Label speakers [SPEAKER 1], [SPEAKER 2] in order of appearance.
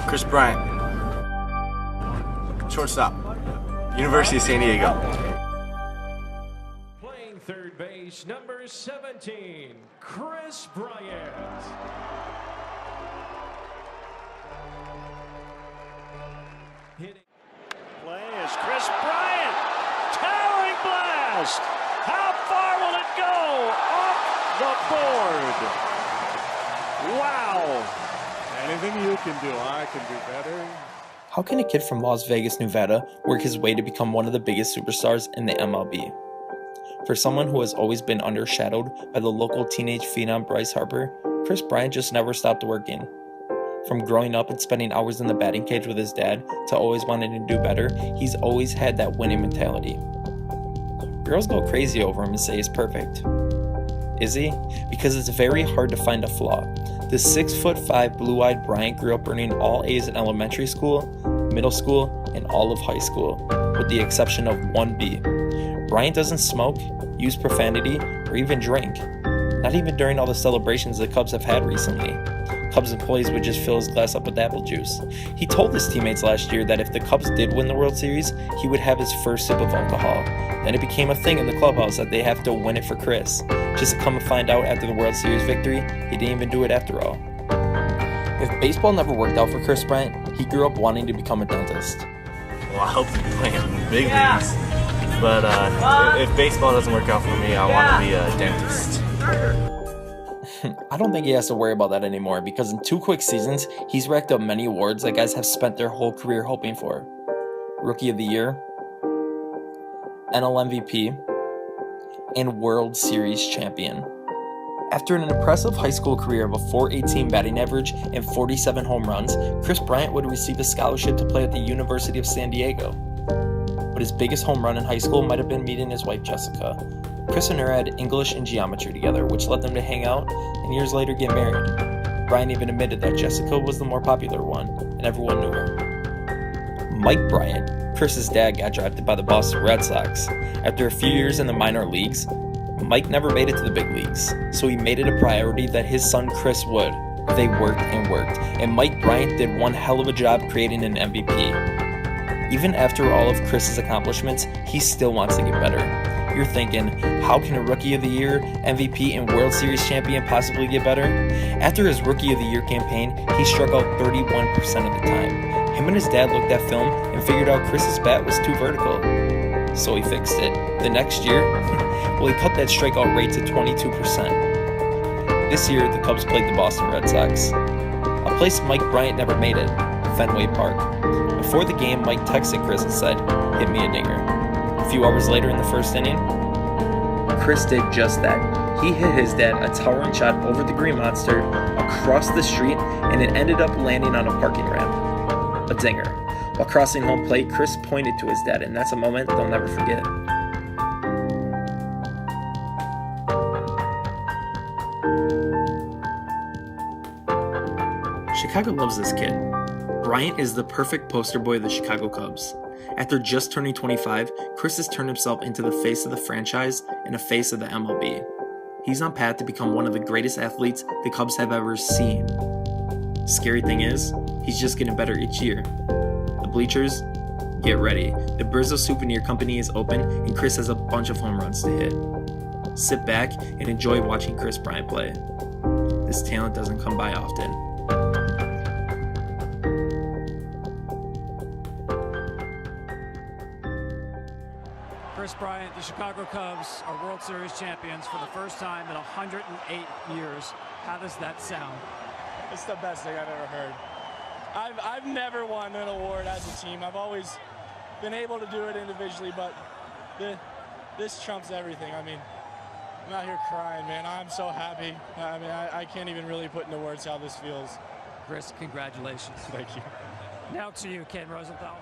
[SPEAKER 1] Kris Bryant, shortstop, University of San Diego.
[SPEAKER 2] Playing third base, number 17, Kris Bryant. Hitting.
[SPEAKER 3] Play is Kris Bryant. Towering blast. How far will it go? Off the board. Wow.
[SPEAKER 4] Anything you can do, I can do better.
[SPEAKER 5] How can a kid from Las Vegas, Nevada work his way to become one of the biggest superstars in the MLB? For someone who has always been undershadowed by the local teenage phenom Bryce Harper, Kris Bryant just never stopped working. From growing up and spending hours in the batting cage with his dad to always wanting to do better, he's always had that winning mentality. Girls go crazy over him and say he's perfect. Is he? Because it's very hard to find a flaw. The 6'5" blue-eyed Bryant grew up earning all A's in elementary school, middle school, and all of high school, with the exception of one B. Bryant doesn't smoke, use profanity, or even drink. Not even during all the celebrations the Cubs have had recently. Cubs employees would just fill his glass up with apple juice. He told his teammates last year that if the Cubs did win the World Series, he would have his first sip of alcohol. Then it became a thing in the clubhouse that they have to win it for Kris. Just to come and find out after the World Series victory, he didn't even do it after all. If baseball never worked out for Kris Bryant, he grew up wanting to become a dentist.
[SPEAKER 1] Well, I hope to be playing in the big leagues, but if baseball doesn't work out for me, I want to be a dentist.
[SPEAKER 5] I don't think he has to worry about that anymore because in 2 quick seasons, he's racked up many awards that guys have spent their whole career hoping for. Rookie of the Year, NL MVP, and World Series champion. After an impressive high school career of a .418 batting average and 47 home runs, Kris Bryant would receive a scholarship to play at the University of San Diego. But his biggest home run in high school might have been meeting his wife Jessica. Kris and her had English and geometry together, which led them to hang out and years later get married. Bryant even admitted that Jessica was the more popular one, and everyone knew her. Mike Bryant, Kris's dad, got drafted by the Boston Red Sox. After a few years in the minor leagues, Mike never made it to the big leagues, so he made it a priority that his son Kris would. They worked and worked, and Mike Bryant did one hell of a job creating an MVP. Even after all of Kris's accomplishments, he still wants to get better. You're thinking, how can a Rookie of the Year, MVP, and World Series champion possibly get better? After his Rookie of the Year campaign, he struck out 31% of the time. Him and his dad looked at film and figured out Kris's bat was too vertical. So he fixed it. The next year, well, he cut that strikeout rate to 22%. This year, the Cubs played the Boston Red Sox. A place Mike Bryant never made it, Fenway Park. Before the game, Mike texted Kris and said, "Hit me a dinger." A few hours later in the first inning, Kris did just that. He hit his dad a towering shot over the Green Monster, across the street, and it ended up landing on a parking ramp. A dinger. While crossing home plate, Kris pointed to his dad, and that's a moment they'll never forget. Chicago loves this kid. Bryant is the perfect poster boy of the Chicago Cubs. After just turning 25, Kris has turned himself into the face of the franchise and a face of the MLB. He's on path to become one of the greatest athletes the Cubs have ever seen. Scary thing is, he's just getting better each year. The bleachers, get ready. The Burzo Souvenir Company is open and Kris has a bunch of home runs to hit. Sit back and enjoy watching Kris Bryant play. This talent doesn't come by often.
[SPEAKER 6] Kris Bryant, the Chicago Cubs are World Series champions for the first time in 108 years. How does that sound?
[SPEAKER 7] It's the best thing I've ever heard. I've never won an award as a team. I've always been able to do it individually, but this trumps everything. I mean, I'm out here crying, man. I'm so happy. I mean, I can't even really put into words how this feels.
[SPEAKER 6] Kris, congratulations.
[SPEAKER 7] Thank you.
[SPEAKER 6] Now to you, Ken Rosenthal.